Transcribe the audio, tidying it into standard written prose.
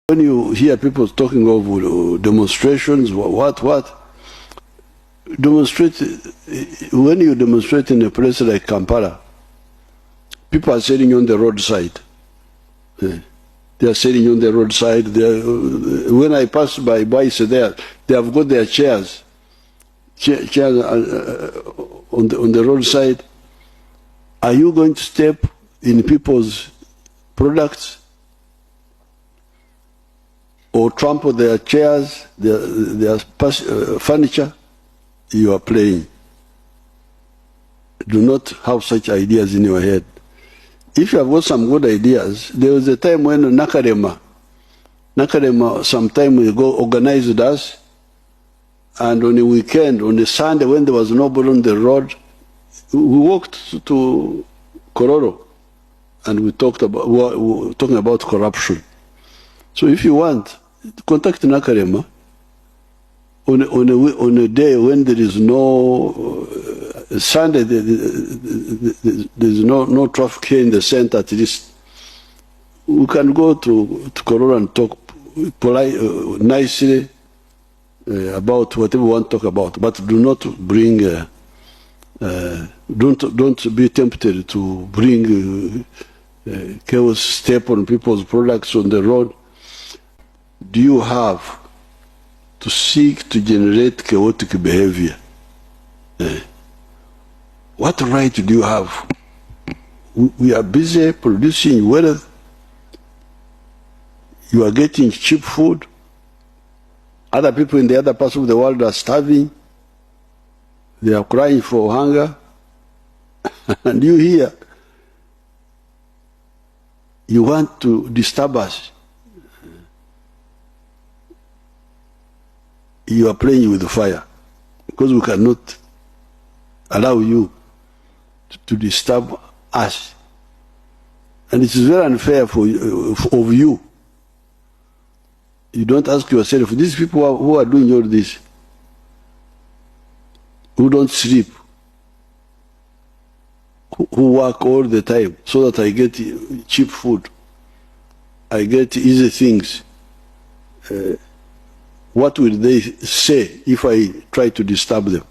When you hear people talking of demonstrations, demonstrate, when you demonstrate in a place like Kampala, people are sitting on the roadside. They are sitting on the roadside. When I pass by boys there, they have got their chairs on the roadside. Are you going to step in people's products or trample their chairs, their furniture? You are playing. Do not have such ideas in your head. If you have got some good ideas, there was a time when Nakarema some time ago organized us, and on a weekend, on a Sunday when there was nobody on the road, we walked to Kororo and we were talking about corruption. So if you want, contact Nakarema on a day when there is no Sunday, there's no traffic here in the center. At least we can go to Kororo and talk nicely about whatever we want to talk about, but do not bring. Don't be tempted to bring chaos, step on people's products on the road. Do you have to seek to generate chaotic behavior? What right do you have? We are busy producing wealth. You are getting cheap food. Other people in the other parts of the world are starving. They are crying for hunger. And you here, you want to disturb us. You are playing with fire because we cannot allow you to disturb us. And it is very unfair of you. You don't ask yourself, these people who are doing all this, who don't sleep, who work all the time so that I get cheap food, I get easy things, what will they say if I try to disturb them?